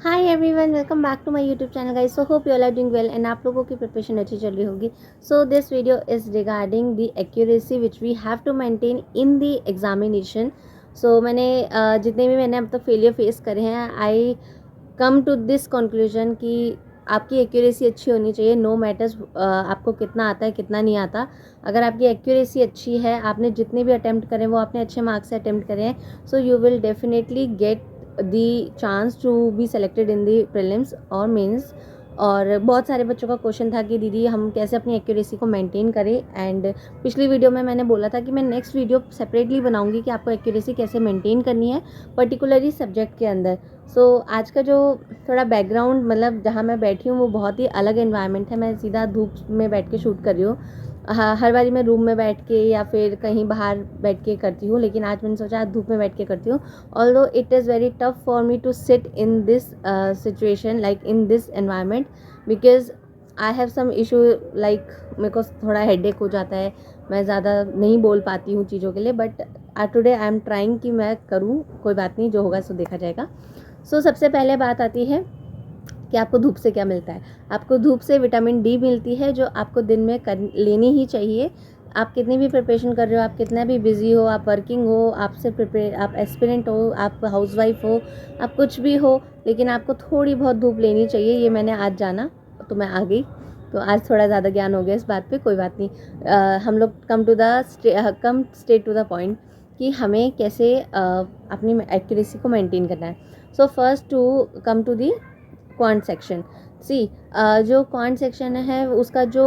Hi everyone, welcome back to my YouTube channel guys. So hope you all are doing well and आप लोगों की preparation अच्छी चल रही होगी। So this video is regarding the accuracy which we have to maintain in the examination. So मैंने जितने भी मैंने अब तक फेलियर फेस करे हैं, आई कम टू दिस कंक्लूजन कि आपकी एक्यूरेसी अच्छी होनी चाहिए। नो मैटर्स आपको कितना आता है कितना नहीं आता। अगर आपकी एक्यूरेसी अच्छी है, आपने जितने भी अटैम्प्ट करें वो आपने अच्छे मार्क्स से अटैम्प्ट करें हैं, so you will definitely get the chance to be selected in the prelims और मेंस। और बहुत सारे बच्चों का क्वेश्चन था कि दीदी हम कैसे अपनी एक्यूरेसी को मेंटेन करें। एंड पिछली वीडियो में मैंने बोला था कि मैं नेक्स्ट वीडियो सेपरेटली बनाऊंगी कि आपको एक्यूरेसी कैसे मेंटेन करनी है पर्टिकुलरली सब्जेक्ट के अंदर। सो आज का जो थोड़ा बैकग्राउंड मतलब जहाँ मैं बैठी हूँ वो बहुत ही अलग एनवायरनमेंट है। मैं सीधा धूप में बैठ के शूट कर रही हूँ। हर बारी मैं रूम में बैठ के या फिर कहीं बाहर बैठ के करती हूँ, लेकिन आज मैंने सोचा आज धूप में बैठ के करती हूँ। Although it is very tough for me to sit in this situation like in this environment because I have some issue like मेरे को थोड़ा हेडेक हो जाता है। मैं ज़्यादा नहीं बोल पाती हूँ चीज़ों के लिए, but today I am trying कि मैं करूँ। कोई बात नहीं, जो होगा सो देखा जाएगा। सो सबसे पहले बात आती है कि आपको धूप से क्या मिलता है। आपको धूप से विटामिन डी मिलती है, जो आपको दिन में लेनी ही चाहिए। आप कितनी भी प्रिपरेशन कर रहे हो, आप कितना भी बिजी हो, आप वर्किंग हो, आपसे प्रिपेयर, आप एस्पिरेंट हो, आप हाउसवाइफ हो, आप कुछ भी हो, लेकिन आपको थोड़ी बहुत धूप लेनी चाहिए। ये मैंने आज जाना तो मैं आ गई। तो आज थोड़ा ज़्यादा ज्ञान हो गया इस बात पे, कोई बात नहीं। हम लोग come straight to the point कि हमें कैसे अपनी एक्यूरेसी को मेंटेन करना है। So first to come to the quant section. See जो क्वांट सेक्शन है उसका जो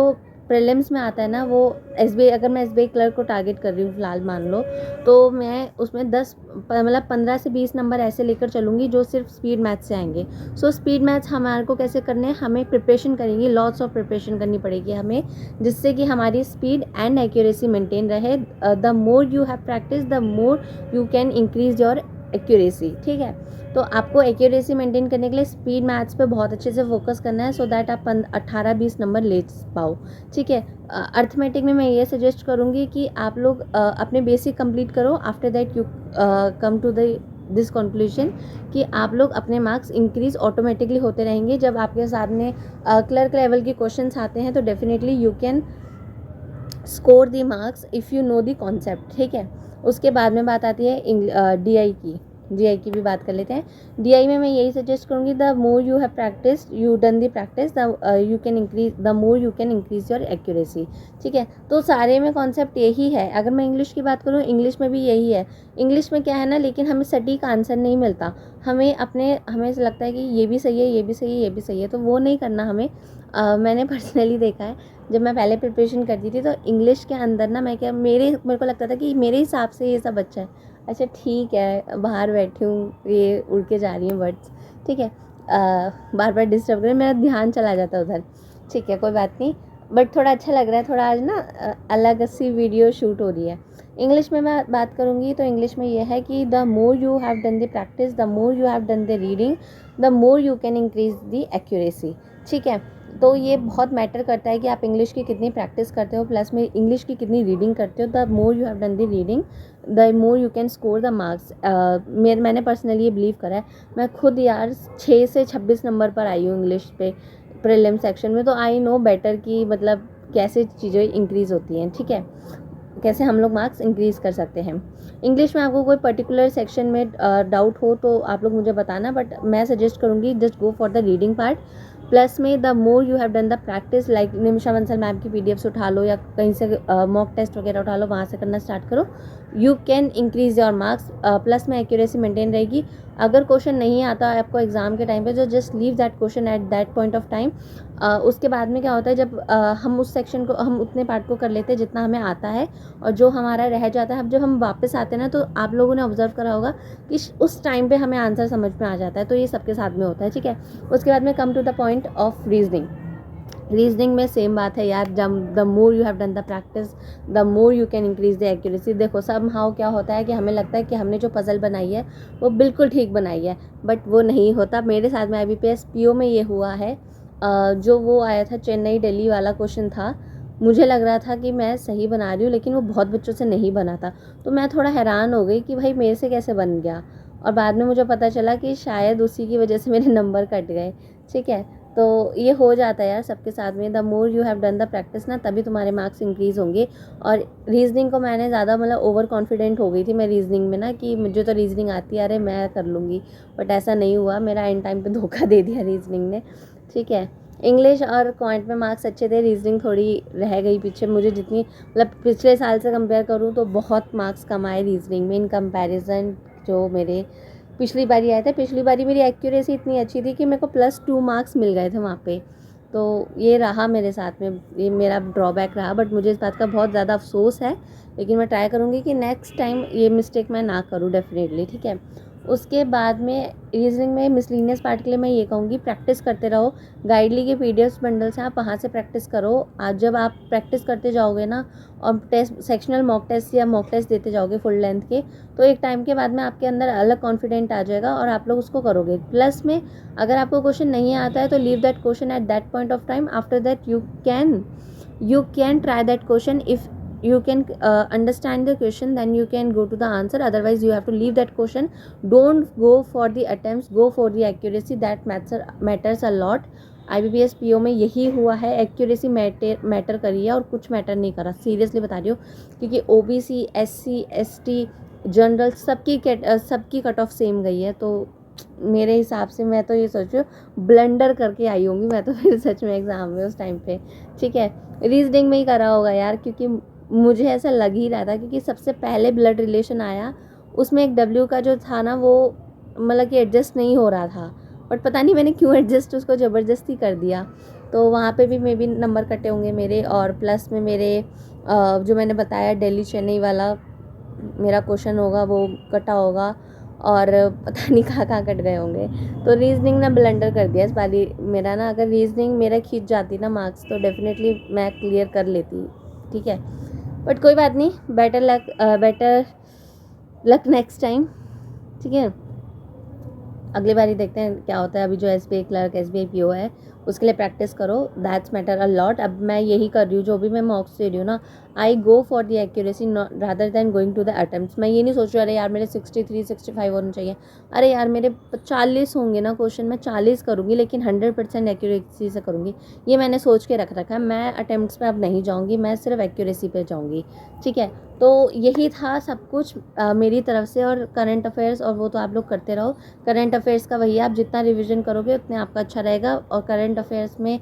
प्रीलिम्स में आता है ना, वो एसबीआई, अगर मैं एसबीआई क्लर्क को टारगेट कर रही हूँ फिलहाल मान लो, तो मैं उसमें 10 मतलब 15 से 20 नंबर ऐसे लेकर चलूँगी जो सिर्फ स्पीड मैथ से आएंगे। सो स्पीड मैथ्स हमारे को कैसे करने हैं, हमें प्रिपरेशन करेंगे, लॉट्स ऑफ प्रिपरेशन करनी पड़ेगी हमें, जिससे कि हमारी स्पीड एंड एक्यूरेसी मेंटेन रहे। The more you have practice the more you can increase your accuracy. ठीक है, तो आपको एक्यूरेसी मेंटेन करने के लिए स्पीड मैथ्स पे बहुत अच्छे से फोकस करना है, सो दैट आप 18-20 नंबर ले पाओ। ठीक है, अर्थमेटिक में मैं ये सजेस्ट करूँगी कि आप लोग अपने बेसिक कंप्लीट करो। After that you come to this conclusion कि आप लोग अपने मार्क्स इंक्रीज ऑटोमेटिकली होते रहेंगे। जब आपके सामने क्लर्क लेवल के क्वेश्चंस आते हैं तो definitely you can score the marks if you know the concept. ठीक है, उसके बाद में बात आती है डीआई की। डीआई की भी बात कर लेते हैं। डीआई में मैं यही सजेस्ट करूँगी, the more you have practice you done the practice the you can increase the more you can increase your accuracy. ठीक है, तो सारे में कॉन्सेप्ट यही है। अगर मैं इंग्लिश की बात करूँ, इंग्लिश में भी यही है। इंग्लिश में क्या है ना, लेकिन हमें सटीक आंसर नहीं मिलता। हमें ऐसा लगता है कि ये भी सही है, ये भी सही है, ये भी सही है, तो वो नहीं करना हमें। मैंने पर्सनली देखा है, जब मैं पहले प्रिपरेशन करती थी तो इंग्लिश के अंदर ना मेरे को लगता था कि मेरे हिसाब से ये सब अच्छा है। अच्छा ठीक है, बाहर बैठी हूँ, ये उड़ के जा रही हैं वर्ड्स। ठीक है, बार बार डिस्टर्ब करें, मेरा ध्यान चला जाता है उधर। ठीक है, कोई बात नहीं, बट थोड़ा अच्छा लग रहा है। थोड़ा आज ना अलग सी वीडियो शूट हो रही है। इंग्लिश में मैं बात करूँगी तो इंग्लिश में यह है कि the more you have done the practice, the more you have done the reading, the more you can increase the accuracy. ठीक है, तो ये बहुत मैटर करता है कि आप इंग्लिश की कितनी प्रैक्टिस करते हो, प्लस में इंग्लिश की कितनी रीडिंग करते हो। The more you have done the reading the more you can score the marks. मैंने पर्सनली ये बिलीव करा है। मैं खुद यार 6 से 26 नंबर पर आई हूँ इंग्लिश पे प्रीलिम सेक्शन में, तो आई नो बेटर कि मतलब कैसे चीज़ें इंक्रीज़ होती हैं। ठीक है, कैसे हम लोग मार्क्स इंक्रीज़ कर सकते हैं। इंग्लिश में आपको कोई पर्टिकुलर सेक्शन में डाउट हो तो आप लोग मुझे बताना, बट मैं सजेस्ट करूँगी just go for the reading part. Plus में the more you have done the practice, like Nimisha Bansal ma'am की पीडीएफ्स उठा लो या कहीं से मॉक टेस्ट वगैरह उठा लो, वहाँ से करना स्टार्ट करो। You can increase your marks. Plus में एक्यूरेसी मेंटेन रहेगी। अगर क्वेश्चन नहीं आता है आपको एग्जाम के टाइम पे, जो just leave that question at that point of time. उसके बाद में क्या होता है, जब हम उस सेक्शन को, हम उतने पार्ट को कर लेते हैं जितना हमें आता है, और जो हमारा रह जाता है, अब जब हम वापस आते हैं ना, तो आप लोगों ने ऑब्जर्व करा होगा कि उस टाइम पे हमें आंसर समझ में आ जाता है। तो ये सबके साथ में होता है। ठीक है, उसके बाद में come to the point of reasoning. Reasoning में सेम बात है यार, जब the more you have done the practice the more you can increase the accuracy. देखो सब हाउ क्या होता है कि हमें लगता है कि हमने जो पजल बनाई है वो बिल्कुल ठीक बनाई है, बट वो नहीं होता। मेरे साथ में IBPS PO में ये हुआ है। जो वो आया था चेन्नई दिल्ली वाला क्वेश्चन था, मुझे लग रहा था कि मैं सही बना रही हूँ, लेकिन वो बहुत बच्चों से नहीं बना था। तो मैं थोड़ा हैरान हो गई कि भाई मेरे से कैसे बन गया। और बाद में मुझे पता चला कि शायद उसी की वजह से मेरे नंबर कट गए, ठीक है। तो ये हो जाता है यार सबके साथ में। The more you have done the practice ना, तभी तुम्हारे मार्क्स इंक्रीज़ होंगे। और रीजनिंग को मैंने ज़्यादा मतलब ओवर कॉन्फिडेंट हो गई थी मैं रीजनिंग में ना, कि मुझे तो रीजनिंग आती है, अरे मैं कर लूँगी, बट ऐसा नहीं हुआ, मेरा एंड टाइम पे धोखा दे दिया रीजनिंग ने, ठीक है। इंग्लिश और क्वांट में मार्क्स अच्छे थे, रीजनिंग थोड़ी रह गई पीछे। मुझे जितनी मतलब पिछले साल से कंपेयर करूँ तो बहुत मार्क्स कम आए रीजनिंग में इन कंपैरिजन जो मेरे पिछली बारी आए थे। पिछली बारी मेरी एक्यूरेसी इतनी अच्छी थी कि मेरे को +2 मार्क्स मिल गए थे वहाँ पे। तो ये रहा मेरे साथ में, ये मेरा ड्रॉबैक रहा, बट मुझे इस बात का बहुत ज़्यादा अफसोस है। लेकिन मैं ट्राई करूँगी कि नेक्स्ट टाइम ये मिस्टेक मैं ना करूँ डेफिनेटली, ठीक है। उसके बाद में रीजनिंग में मिसलिनियस पार्ट के लिए मैं ये कहूँगी, प्रैक्टिस करते रहो। गाइडली के पीडीएफ बंडल्स हैं, आप वहाँ से प्रैक्टिस करो। आज जब आप प्रैक्टिस करते जाओगे ना, और टेस्ट सेक्शनल मॉक टेस्ट या मॉक टेस्ट देते जाओगे फुल लेंथ के, तो एक टाइम के बाद में आपके अंदर अलग कॉन्फिडेंट आ जाएगा और आप लोग उसको करोगे। प्लस में अगर आपको क्वेश्चन नहीं आता है तो leave that question at that point of time. After that you can try that question. If you can understand the question, then you can go to the answer, otherwise you have to leave that question. Don't go for the attempts, go for the accuracy, that matters a lot. IBPS PO में यही हुआ है, accuracy matter करी है और कुछ matter नहीं करा, सीरियसली बता रही हूँ। क्योंकि OBC SC ST जनरल सबकी कट ऑफ सेम गई है। तो मेरे हिसाब से मैं तो ये सोच रही हूँ ब्लंडर करके आई होंगी मैं तो फिर सच में एग्ज़ाम में उस टाइम पे, ठीक है। रीजनिंग में ही करा होगा यार, क्योंकि मुझे ऐसा लग ही रहा था, क्योंकि सबसे पहले ब्लड रिलेशन आया उसमें एक W का जो था ना, वो मतलब कि एडजस्ट नहीं हो रहा था, बट पता नहीं मैंने क्यों एडजस्ट उसको ज़बरदस्ती कर दिया। तो वहाँ पे भी मे बी नंबर कटे होंगे मेरे। और प्लस में मेरे जो मैंने बताया दिल्ली चेन्नई वाला मेरा क्वेश्चन होगा वो कटा होगा, और पता नहीं कहाँ कहाँ कट गए होंगे। तो रीजनिंग ना ब्लंडर कर दिया इस बारी मेरा ना। अगर रीजनिंग मेरा खींच जाती ना मार्क्स तो डेफिनेटली मैं क्लियर कर लेती, ठीक है। बट कोई बात नहीं, बेटर लक नेक्स्ट टाइम, ठीक है। अगली बारी देखते हैं क्या होता है। अभी जो SBI क्लर्क SBI PO है उसके लिए प्रैक्टिस करो, दैट्स मैटर अ लॉट। अब मैं यही कर रही हूँ, जो भी मैं मॉक्स दे रही हूँ ना, I go for the accuracy rather than going to the attempts. मैं ये नहीं सोच रही अरे यार मेरे 63 65 होने चाहिए, अरे यार मेरे 40 होंगे ना क्वेश्चन, मैं 40 करूँगी लेकिन 100% एक्यूरेसी से करूँगी। ये मैंने सोच के रख रखा है। मैं अटेम्प्ट्स पे अब नहीं जाऊँगी, मैं सिर्फ एक्यूरेसी पे जाऊँगी, ठीक है। तो यही था सब कुछ मेरी तरफ से। और करंट अफेयर्स और वो तो आप लोग करते रहो। करंट अफेयर्स का वही, आप जितना रिवीजन करोगे उतने आपका अच्छा रहेगा। और करंट अफेयर्स में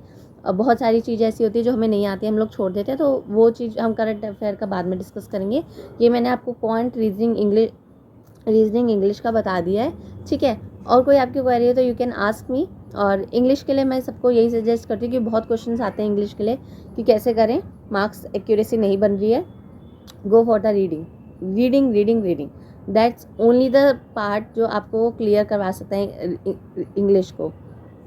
बहुत सारी चीज़ें ऐसी होती है जो हमें नहीं आती, हम लोग छोड़ देते हैं, तो वो चीज़ हम करंट अफेयर का बाद में डिस्कस करेंगे। ये मैंने आपको क्वांट रीजनिंग इंग्लिश का बता दिया है, ठीक है। और कोई आपकी क्वेरी है तो यू कैन आस्क मी। और इंग्लिश के लिए मैं सबको यही सजेस्ट करती हूँ कि बहुत क्वेश्चंस आते हैं इंग्लिश के लिए कि कैसे करें, मार्क्स एक्यूरेसी नहीं बन रही है, गो for the reading that's only the part जो आपको क्लियर करवा सकते हैं इंग्लिश को।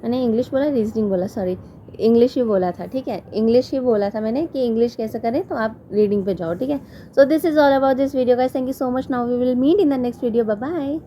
मैंने इंग्लिश बोला रीजनिंग बोला, सॉरी इंग्लिश ही बोला था, ठीक है। इंग्लिश ही बोला था मैंने कि इंग्लिश कैसे करें, तो आप रीडिंग पे जाओ, ठीक है। So this is all about this video guys, thank you so much. Now we will meet in the next video, bye bye.